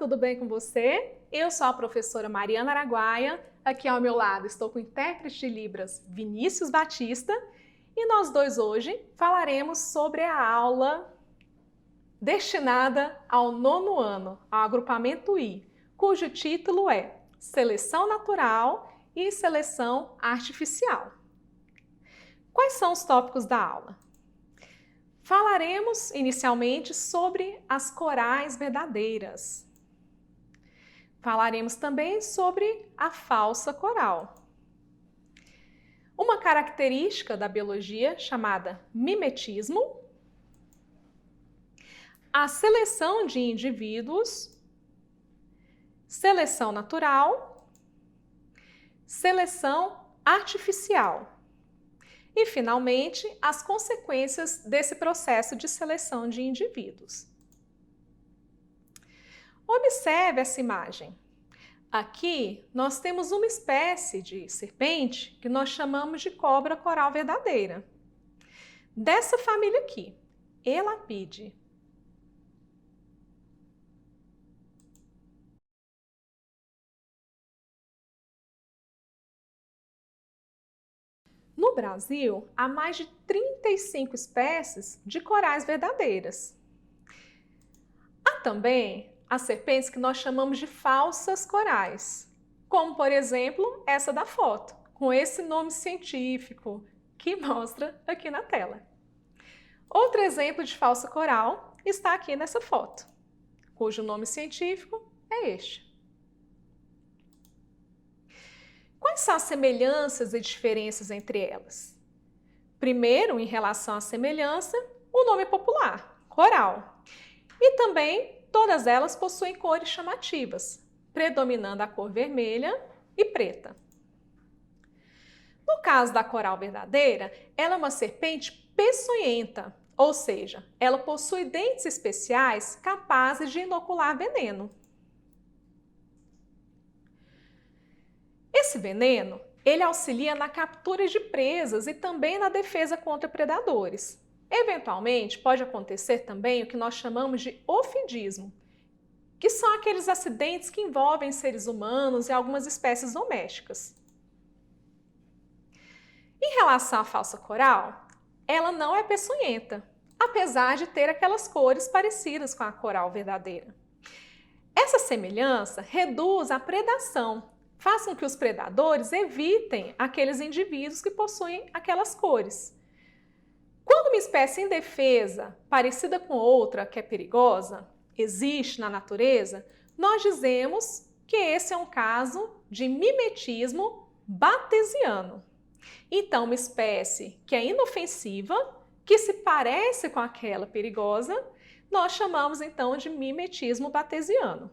tudo bem com você? Eu sou a professora Mariana Araguaia, aqui ao meu lado estou com o intérprete de Libras Vinícius Batista e nós dois hoje falaremos sobre a aula destinada ao 9º ano, ao agrupamento I, cujo título é Seleção Natural e Seleção Artificial. Quais são os tópicos da aula? Falaremos inicialmente sobre as corais verdadeiras. Falaremos também sobre a falsa coral. Uma característica da biologia chamada mimetismo. A seleção de indivíduos, seleção natural, seleção artificial. E, finalmente, as consequências desse processo de seleção de indivíduos. Observe essa imagem. Aqui nós temos uma espécie de serpente que nós chamamos de cobra coral verdadeira. Dessa família aqui, Elapidae. No Brasil, há mais de 35 espécies de corais verdadeiras. Há também as serpentes que nós chamamos de falsas corais, como, por exemplo, essa da foto, com esse nome científico que mostra aqui na tela. Outro exemplo de falsa coral está aqui nessa foto, cujo nome científico é este. Quais são as semelhanças e diferenças entre elas? Primeiro, em relação à semelhança, o nome popular, coral. E também todas elas possuem cores chamativas, predominando a cor vermelha e preta. No caso da coral verdadeira, ela é uma serpente peçonhenta, ou seja, ela possui dentes especiais capazes de inocular veneno. Esse veneno, ele auxilia na captura de presas e também na defesa contra predadores. Eventualmente, pode acontecer também o que nós chamamos de ofidismo, que são aqueles acidentes que envolvem seres humanos e algumas espécies domésticas. Em relação à falsa coral, ela não é peçonhenta, apesar de ter aquelas cores parecidas com a coral verdadeira. Essa semelhança reduz a predação, faz com que os predadores evitem aqueles indivíduos que possuem aquelas cores. Quando uma espécie indefesa, parecida com outra que é perigosa, existe na natureza, nós dizemos que esse é um caso de mimetismo batesiano. Então, uma espécie que é inofensiva, que se parece com aquela perigosa, nós chamamos então de mimetismo batesiano.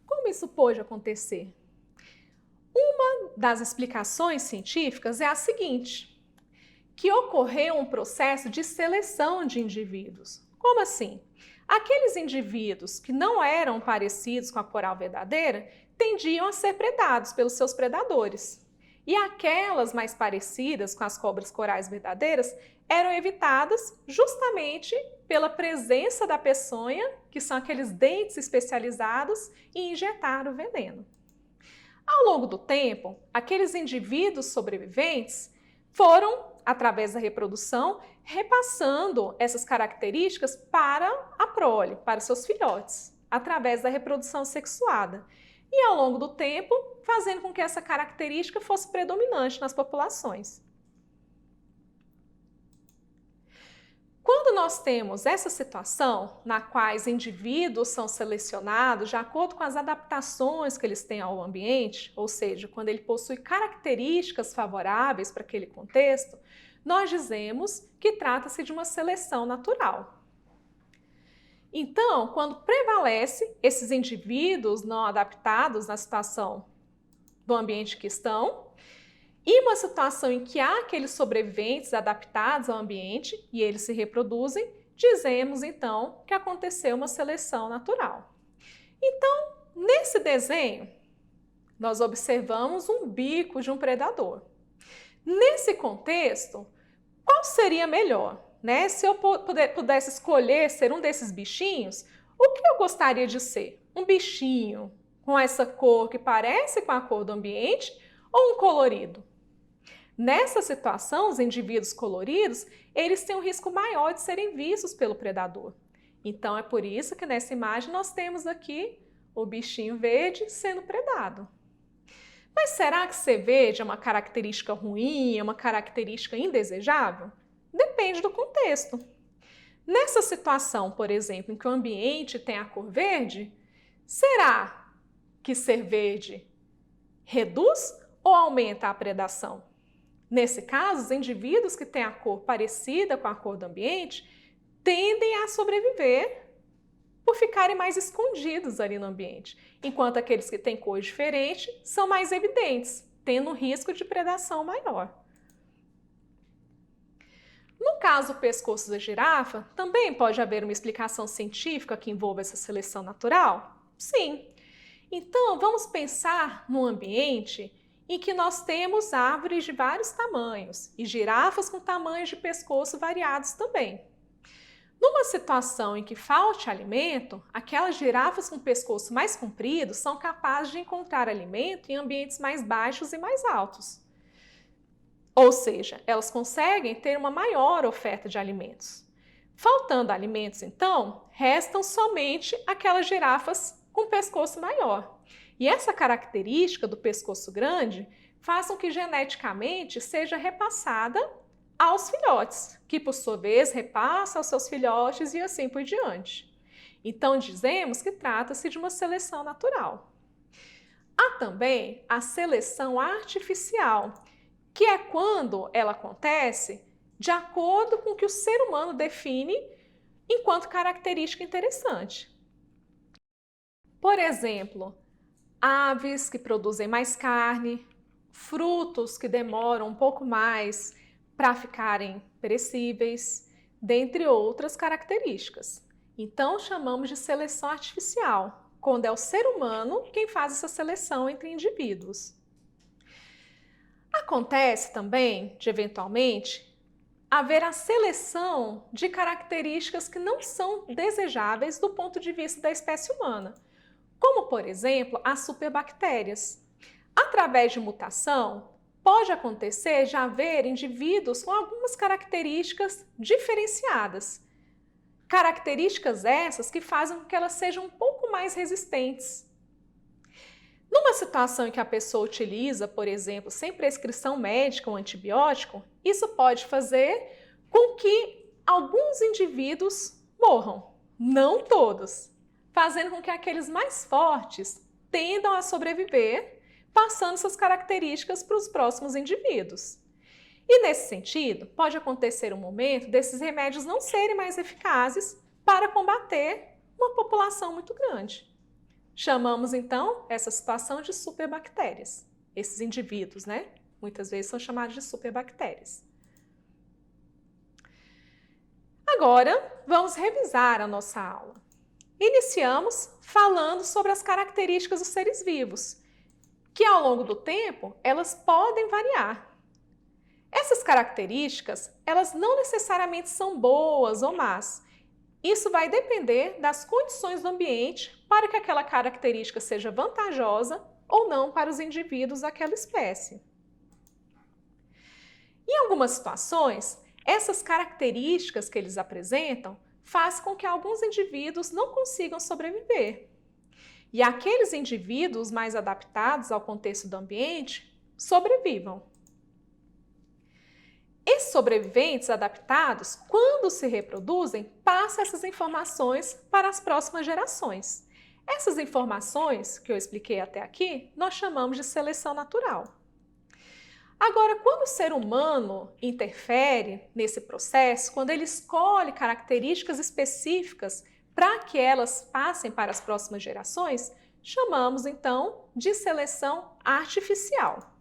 Como isso pode acontecer? Uma das explicações científicas é a seguinte, que ocorreu um processo de seleção de indivíduos. Como assim? Aqueles indivíduos que não eram parecidos com a coral verdadeira tendiam a ser predados pelos seus predadores. E aquelas mais parecidas com as cobras corais verdadeiras eram evitadas justamente pela presença da peçonha, que são aqueles dentes especializados, e injetar o veneno. Ao longo do tempo, aqueles indivíduos sobreviventes foram, através da reprodução, repassando essas características para a prole, para seus filhotes, através da reprodução sexuada. E ao longo do tempo, fazendo com que essa característica fosse predominante nas populações. Quando nós temos essa situação, na qual os indivíduos são selecionados de acordo com as adaptações que eles têm ao ambiente, ou seja, quando ele possui características favoráveis para aquele contexto, nós dizemos que trata-se de uma seleção natural. Então, quando prevalece esses indivíduos não adaptados na situação do ambiente que estão, e uma situação em que há aqueles sobreviventes adaptados ao ambiente e eles se reproduzem, dizemos então que aconteceu uma seleção natural. Então, nesse desenho, nós observamos um bico de um predador. Nesse contexto, qual seria melhor? Se eu pudesse escolher ser um desses bichinhos O que eu gostaria de ser? Um bichinho com essa cor que parece com a cor do ambiente ou um colorido? Nessa situação, os indivíduos coloridos, eles têm um risco maior de serem vistos pelo predador. Então, é por isso que nessa imagem nós temos aqui o bichinho verde sendo predado. Mas será que ser verde é uma característica ruim, é uma característica indesejável? Depende do contexto. Nessa situação, por exemplo, em que o ambiente tem a cor verde, será que ser verde reduz ou aumenta a predação? Nesse caso, os indivíduos que têm a cor parecida com a cor do ambiente tendem a sobreviver por ficarem mais escondidos ali no ambiente, enquanto aqueles que têm cor diferente são mais evidentes, tendo um risco de predação maior. No caso do pescoço da girafa, também pode haver uma explicação científica que envolva essa seleção natural? Sim. Então, vamos pensar num ambiente em que nós temos árvores de vários tamanhos e girafas com tamanhos de pescoço variados também. Numa situação em que falte alimento, aquelas girafas com pescoço mais comprido são capazes de encontrar alimento em ambientes mais baixos e mais altos. Ou seja, elas conseguem ter uma maior oferta de alimentos. Faltando alimentos, então, restam somente aquelas girafas com pescoço maior. E essa característica do pescoço grande faz com que geneticamente seja repassada aos filhotes, que por sua vez repassa aos seus filhotes e assim por diante. Então dizemos que trata-se de uma seleção natural. Há também a seleção artificial, que é quando ela acontece de acordo com o que o ser humano define enquanto característica interessante. Por exemplo, aves que produzem mais carne, frutos que demoram um pouco mais para ficarem perecíveis, dentre outras características. Então, chamamos de seleção artificial, quando é o ser humano quem faz essa seleção entre indivíduos. Acontece também, de eventualmente, haver a seleção de características que não são desejáveis do ponto de vista da espécie humana, como, por exemplo, as superbactérias. Através de mutação, pode acontecer de haver indivíduos com algumas características diferenciadas. Características essas que fazem com que elas sejam um pouco mais resistentes. Numa situação em que a pessoa utiliza, por exemplo, sem prescrição médica um antibiótico, isso pode fazer com que alguns indivíduos morram, não todos, fazendo com que aqueles mais fortes tendam a sobreviver, passando essas características para os próximos indivíduos. E nesse sentido, pode acontecer um momento desses remédios não serem mais eficazes para combater uma população muito grande. Chamamos então essa situação de superbactérias. Esses indivíduos, né? Muitas vezes são chamados de superbactérias. Agora, vamos revisar a nossa aula. Iniciamos falando sobre as características dos seres vivos, que ao longo do tempo, elas podem variar. Essas características, elas não necessariamente são boas ou más. Isso vai depender das condições do ambiente para que aquela característica seja vantajosa ou não para os indivíduos daquela espécie. Em algumas situações, essas características que eles apresentam fazem com que alguns indivíduos não consigam sobreviver. E aqueles indivíduos mais adaptados ao contexto do ambiente sobrevivam. Esses sobreviventes adaptados, quando se reproduzem, passam essas informações para as próximas gerações. Essas informações que eu expliquei até aqui, nós chamamos de seleção natural. Agora, quando o ser humano interfere nesse processo, quando ele escolhe características específicas para que elas passem para as próximas gerações, chamamos então de seleção artificial.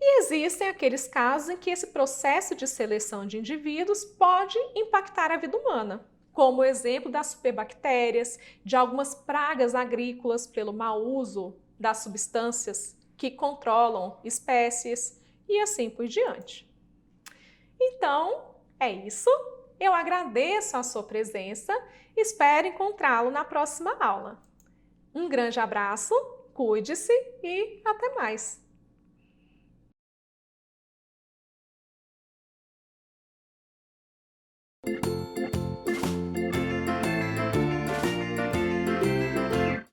E existem aqueles casos em que esse processo de seleção de indivíduos pode impactar a vida humana, como o exemplo das superbactérias, de algumas pragas agrícolas pelo mau uso das substâncias que controlam espécies e assim por diante. Então, é isso. Eu agradeço a sua presença e espero encontrá-lo na próxima aula. Um grande abraço, cuide-se e até mais!